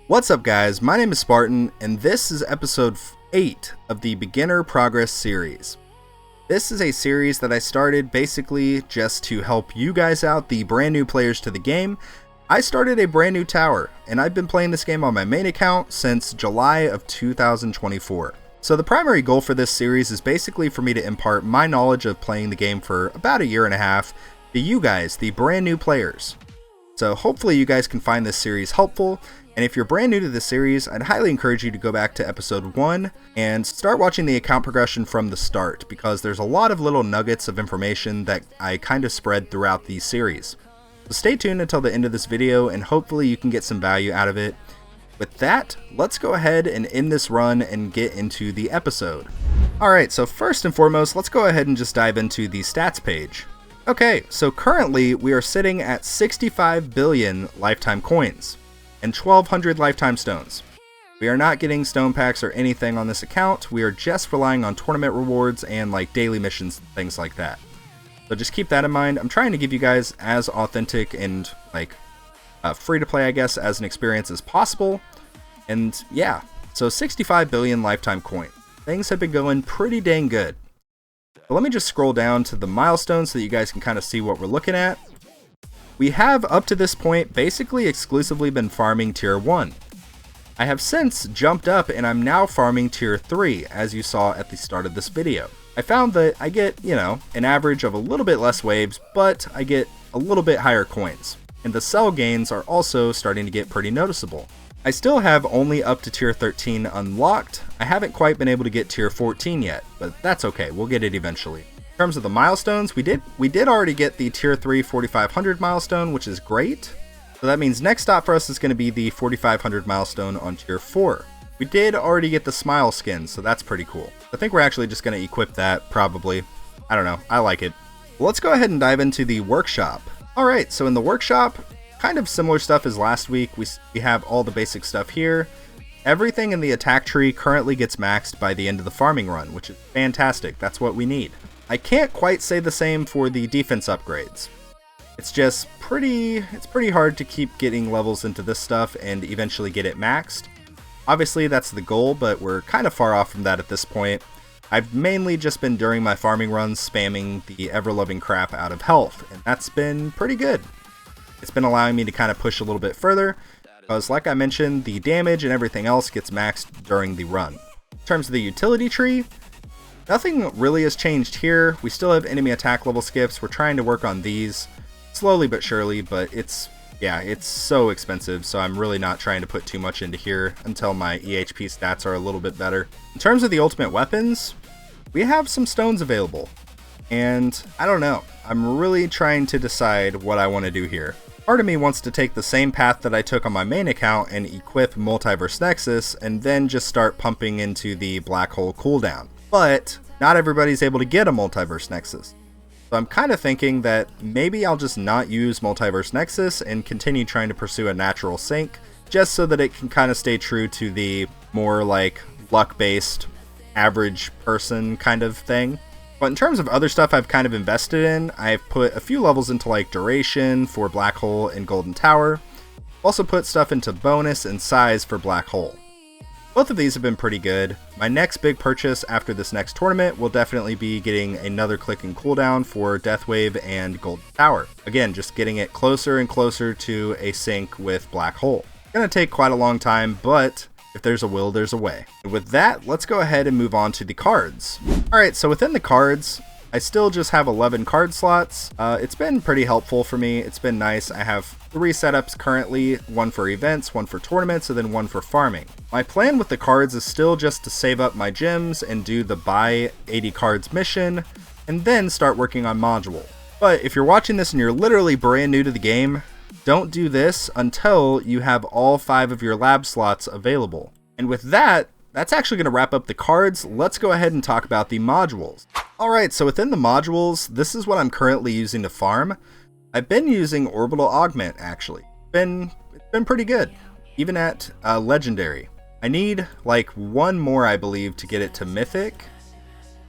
What's up guys, my name is Spartan, and this is episode 8 of the Beginner Progress series. This is a series that I started basically just to help you guys out, the brand new players to the game. I started a brand new tower, and I've been playing this game on my main account since July of 2024. So the primary goal for this series is basically for me to impart my knowledge of playing the game for about a year and a half to you guys, the brand new players. So hopefully you guys can find this series helpful, and if you're brand new to this series, I'd highly encourage you to go back to episode 1 and start watching the account progression from the start, because there's a lot of little nuggets of information that I kind of spread throughout the series. So stay tuned until the end of this video, and hopefully you can get some value out of it. With that, let's go ahead and end this run and get into the episode. Alright, so first and foremost, let's go ahead and just dive into the stats page. Okay, so currently we are sitting at 65 billion lifetime coins and 1,200 lifetime stones. We are not getting stone packs or anything on this account. We are just relying on tournament rewards and like daily missions, things like that. So just keep that in mind. I'm trying to give you guys as authentic and like free to play, I guess, as an experience as possible. And yeah, so 65 billion lifetime coin. Things have been going pretty dang good. But let me just scroll down to the milestones so that you guys can kind of see what we're looking at. We have, up to this point, basically exclusively been farming tier 1. I have since jumped up and I'm now farming tier 3, as you saw at the start of this video. I found that I get, an average of a little bit less waves, but I get a little bit higher coins. And the sell gains are also starting to get pretty noticeable. I still have only up to tier 13 unlocked. I haven't quite been able to get tier 14 yet, but that's okay, we'll get it eventually. In terms of the milestones, we did already get the tier 3 4,500 milestone, which is great. So that means next stop for us is going to be the 4,500 milestone on tier 4. We did already get the smile skin, so that's pretty cool. I think we're actually just going to equip that, probably. I don't know, I like it. Well, let's go ahead and dive into the workshop. Alright, so in the workshop, kind of similar stuff as last week. We have all the basic stuff here. Everything in the attack tree currently gets maxed by the end of the farming run, which is fantastic. That's what we need. I can't quite say the same for the defense upgrades. It's just pretty hard to keep getting levels into this stuff and eventually get it maxed. Obviously that's the goal, but we're kind of far off from that at this point. I've mainly just been during my farming runs spamming the ever-loving crap out of health, and that's been pretty good. It's been allowing me to kind of push a little bit further, because like I mentioned, the damage and everything else gets maxed during the run. In terms of the utility tree, nothing really has changed here. We still have enemy attack level skips. We're trying to work on these slowly but surely, but it's so expensive, so I'm really not trying to put too much into here until my EHP stats are a little bit better. In terms of the ultimate weapons, we have some stones available, and I don't know. I'm really trying to decide what I want to do here. Part of me wants to take the same path that I took on my main account and equip Multiverse Nexus and then just start pumping into the black hole cooldown. But not everybody's able to get a Multiverse Nexus. So I'm kind of thinking that maybe I'll just not use Multiverse Nexus and continue trying to pursue a natural sync, just so that it can kind of stay true to the more like luck-based average person kind of thing. But in terms of other stuff I've kind of invested in, I've put a few levels into like duration for Black Hole and Golden Tower. Also put stuff into bonus and size for Black Hole. Both of these have been pretty good. My next big purchase after this next tournament will definitely be getting another click and cooldown for Deathwave and Golden Tower. Again, just getting it closer and closer to a sync with Black Hole. It's gonna take quite a long time, but if there's a will, there's a way. And with that, let's go ahead and move on to the cards. Alright, so within the cards, I still just have 11 card slots. It's been pretty helpful for me. It's been nice. I have 3 setups currently, one for events, one for tournaments, and then one for farming. My plan with the cards is still just to save up my gems and do the buy 80 cards mission, and then start working on module. But if you're watching this and you're literally brand new to the game, don't do this until you have all 5 of your lab slots available. And with that, that's actually going to wrap up the cards. Let's go ahead and talk about the modules. Alright, so within the modules, this is what I'm currently using to farm. I've been using Orbital Augment, actually. It's been pretty good, even at Legendary. I need like one more, I believe, to get it to Mythic.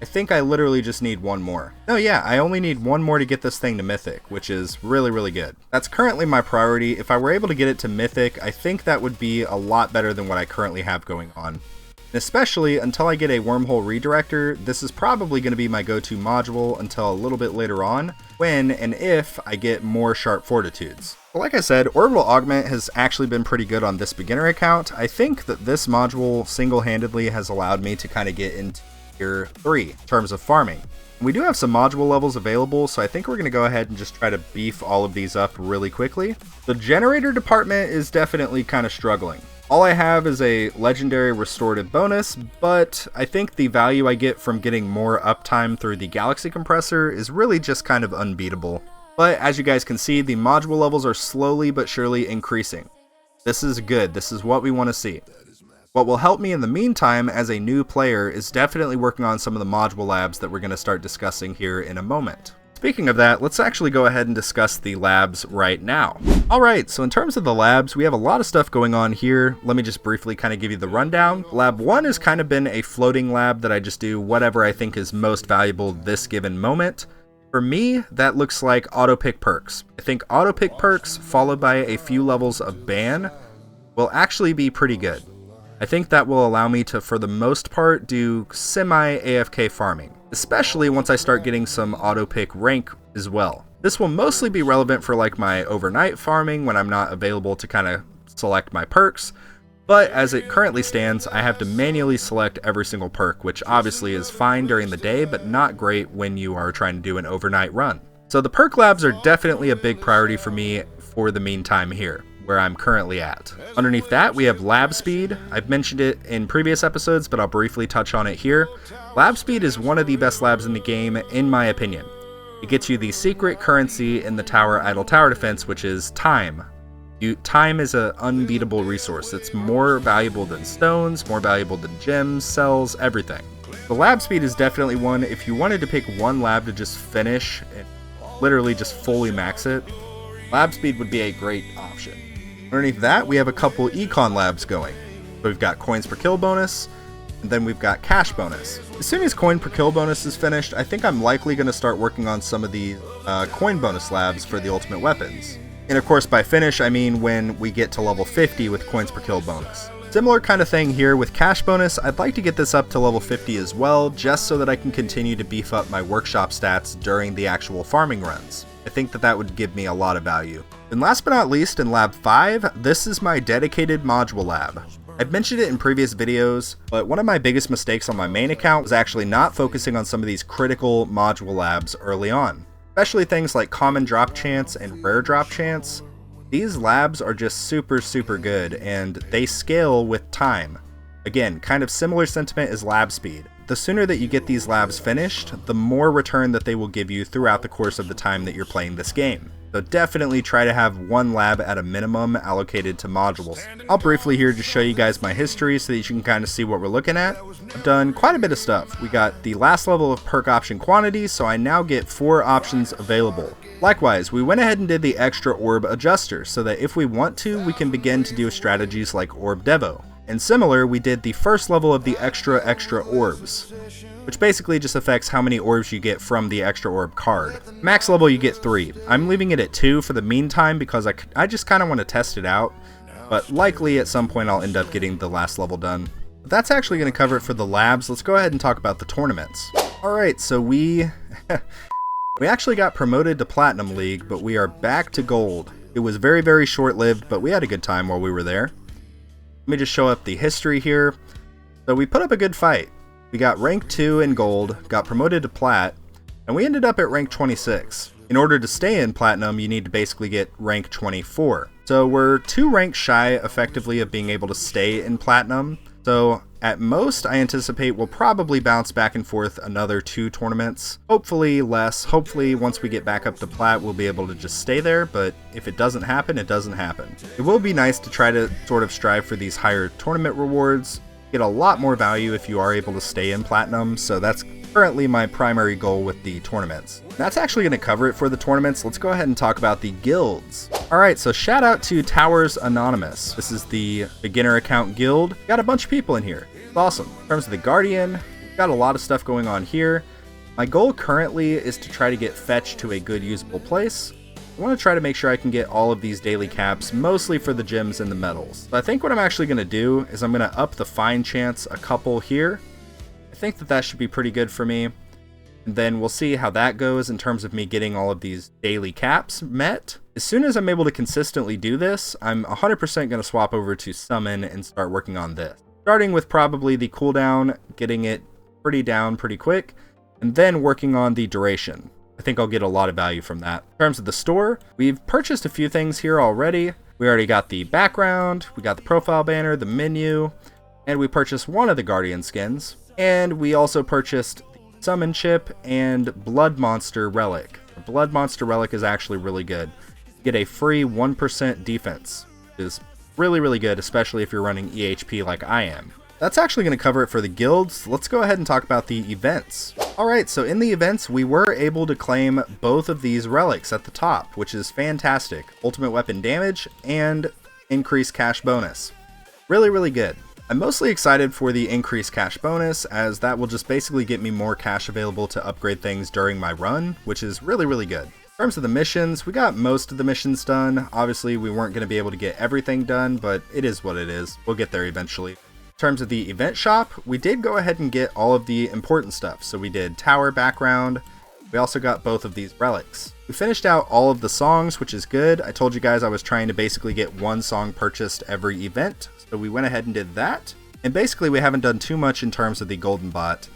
I think I literally just need one more. No, yeah, I only need one more to get this thing to Mythic, which is really, really good. That's currently my priority. If I were able to get it to Mythic, I think that would be a lot better than what I currently have going on. And especially until I get a wormhole redirector, this is probably going to be my go-to module until a little bit later on, when and if I get more sharp fortitudes. But like I said, Orbital Augment has actually been pretty good on this beginner account. I think that this module single-handedly has allowed me to kind of get into Tier 3 in terms of farming. We do have some module levels available, so I think we're going to go ahead and just try to beef all of these up really quickly. The generator department is definitely kind of struggling. All I have is a legendary restorative bonus, but I think the value I get from getting more uptime through the galaxy compressor is really just kind of unbeatable. But as you guys can see, the module levels are slowly but surely increasing. This is good. This is what we want to see. What will help me in the meantime as a new player is definitely working on some of the module labs that we're going to start discussing here in a moment. Speaking of that, let's actually go ahead and discuss the labs right now. Alright, so in terms of the labs, we have a lot of stuff going on here. Let me just briefly kind of give you the rundown. Lab 1 has kind of been a floating lab that I just do whatever I think is most valuable this given moment. For me, that looks like auto-pick perks. I think auto-pick perks followed by a few levels of ban will actually be pretty good. I think that will allow me to, for the most part, do semi-AFK farming, especially once I start getting some auto-pick rank as well. This will mostly be relevant for like my overnight farming when I'm not available to kind of select my perks, but as it currently stands, I have to manually select every single perk, which obviously is fine during the day, but not great when you are trying to do an overnight run. So the perk labs are definitely a big priority for me for the meantime here, where I'm currently at. Underneath that, we have lab speed. I've mentioned it in previous episodes, but I'll briefly touch on it here. Lab speed is one of the best labs in the game, in my opinion. It gets you the secret currency in the tower idle tower defense, which is time. Time is an unbeatable resource. It's more valuable than stones, more valuable than gems, cells, everything. The lab speed is definitely one. If you wanted to pick one lab to just finish and literally just fully max it, lab speed would be a great option. Underneath that, we have a couple econ labs going. So we've got coins per kill bonus, and then we've got cash bonus. As soon as coin per kill bonus is finished, I think I'm likely going to start working on some of the coin bonus labs for the ultimate weapons. And of course, by finish, I mean when we get to level 50 with coins per kill bonus. Similar kind of thing here with cash bonus. I'd like to get this up to level 50 as well, just so that I can continue to beef up my workshop stats during the actual farming runs. I think that would give me a lot of value. And last but not least, in Lab 5, this is my dedicated module lab. I've mentioned it in previous videos, but one of my biggest mistakes on my main account was actually not focusing on some of these critical module labs early on. Especially things like common drop chance and rare drop chance. These labs are just super good, and they scale with time. Again, kind of similar sentiment as lab speed. The sooner that you get these labs finished, the more return that they will give you throughout the course of the time that you're playing this game. So definitely try to have one lab at a minimum allocated to modules. I'll briefly here just show you guys my history so that you can kind of see what we're looking at. I've done quite a bit of stuff. We got the last level of perk option quantity, so I now get 4 options available. Likewise, we went ahead and did the extra orb adjuster so that if we want to, we can begin to do strategies like orb devo. And similar, we did the first level of the extra orbs, which basically just affects how many orbs you get from the extra orb card. Max level you get 3. I'm leaving it at 2 for the meantime because I just kind of want to test it out, but likely at some point I'll end up getting the last level done. But that's actually going to cover it for the labs. Let's go ahead and talk about the tournaments. Alright, so we actually got promoted to Platinum League, but we are back to Gold. It was very short-lived, but we had a good time while we were there. Let me just show up the history here. So we put up a good fight. We got rank 2 in Gold, got promoted to Plat, and we ended up at rank 26. In order to stay in Platinum, you need to basically get rank 24. So we're 2 ranks shy, effectively, of being able to stay in Platinum. So at most, I anticipate we'll probably bounce back and forth another 2 tournaments. Hopefully less. Hopefully once we get back up to Plat, we'll be able to just stay there, but if it doesn't happen, it doesn't happen. It will be nice to try to sort of strive for these higher tournament rewards. Get a lot more value if you are able to stay in Platinum, so that's currently my primary goal with the tournaments. That's actually going to cover it for the tournaments. Let's go ahead and talk about the guilds. Alright, so shout out to Towers Anonymous. This is the beginner account guild. Got a bunch of people in here. It's awesome. In terms of the Guardian, Got a lot of stuff going on here. My goal currently is to try to get fetch to a good usable place. I want to try to make sure I can get all of these daily caps, mostly for the gems and the metals. So I think what I'm actually going to do is I'm going to up the find chance a couple here. I think that should be pretty good for me. And then we'll see how that goes in terms of me getting all of these daily caps met. As soon as I'm able to consistently do this, I'm 100% going to swap over to summon and start working on this. Starting with probably the cooldown, getting it pretty down pretty quick, and then working on the duration. I think I'll get a lot of value from that. In terms of the store, we've purchased a few things here already. We already got the background, we got the profile banner, the menu, and we purchased one of the Guardian skins. And we also purchased the Summon Chip and Blood Monster Relic. The Blood Monster Relic is actually really good. You get a free 1% defense, which is really, really good, especially if you're running EHP like I am. That's actually going to cover it for the guilds. Let's go ahead and talk about the events. Alright, so in the events, we were able to claim both of these relics at the top, which is fantastic. Ultimate weapon damage and increased cash bonus. Really, really good. I'm mostly excited for the increased cash bonus, as that will just basically get me more cash available to upgrade things during my run, which is really, really good. In terms of the missions, we got most of the missions done. Obviously, we weren't going to be able to get everything done, but it is what it is. We'll get there eventually. In terms of the event shop, we did go ahead and get all of the important stuff. So we did tower background. We also got both of these relics. We finished out all of the songs, which is good. I told you guys I was trying to basically get one song purchased every event. So we went ahead and did that. And basically we haven't done too much in terms of the golden bot.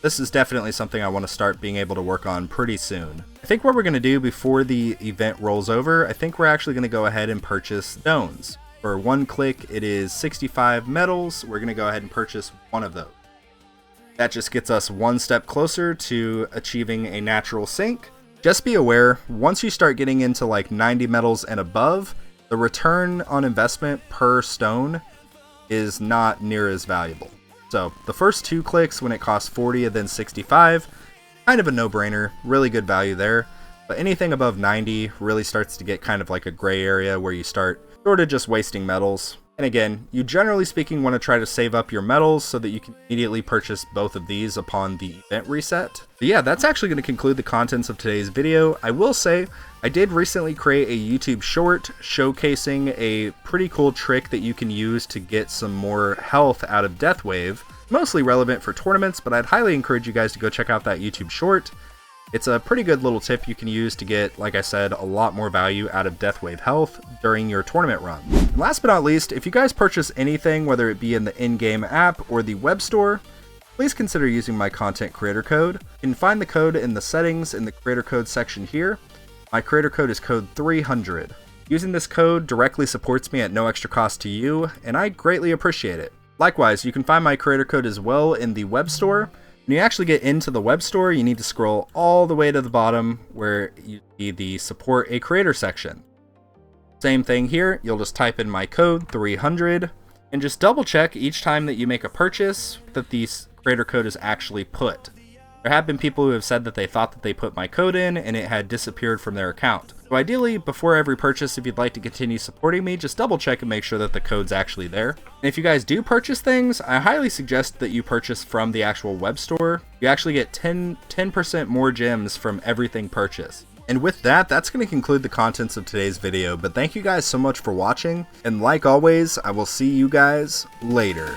This is definitely something I want to start being able to work on pretty soon. I think what we're going to do before the event rolls over, I think we're actually going to go ahead and purchase stones. For one click, it is 65 metals. We're going to go ahead and purchase one of those. That just gets us one step closer to achieving a natural sync. Just be aware, once you start getting into like 90 metals and above, the return on investment per stone is not near as valuable. So the first two clicks when it costs 40 and then 65, kind of a no-brainer, really good value there. But anything above 90 really starts to get kind of like a gray area where you start sort of just wasting metals. And again, you generally speaking want to try to save up your metals so that you can immediately purchase both of these upon the event reset. But yeah, that's actually going to conclude the contents of today's video. I will say, I did recently create a YouTube short showcasing a pretty cool trick that you can use to get some more health out of Death Wave. Mostly relevant for tournaments, but I'd highly encourage you guys to go check out that YouTube short. It's a pretty good little tip you can use to get, like I said, a lot more value out of Death Wave health during your tournament run. And last but not least, if you guys purchase anything, whether it be in the in-game app or the web store, please consider using my content creator code. You can find the code in the settings in the creator code section here. My creator code is code 300. Using this code directly supports me at no extra cost to you, and I greatly appreciate it. Likewise, you can find my creator code as well in the web store. When you actually get into the web store, you need to scroll all the way to the bottom where you see the support a creator section. Same thing here, you'll just type in my code 300 and just double check each time that you make a purchase that the creator code is actually put. There have been people who have said that they thought that they put my code in and it had disappeared from their account. So ideally, before every purchase, if you'd like to continue supporting me, just double check and make sure that the code's actually there. And if you guys do purchase things, I highly suggest that you purchase from the actual web store. You actually get 10% more gems from everything purchased. And with that, that's going to conclude the contents of today's video, but thank you guys so much for watching, and like always, I will see you guys later.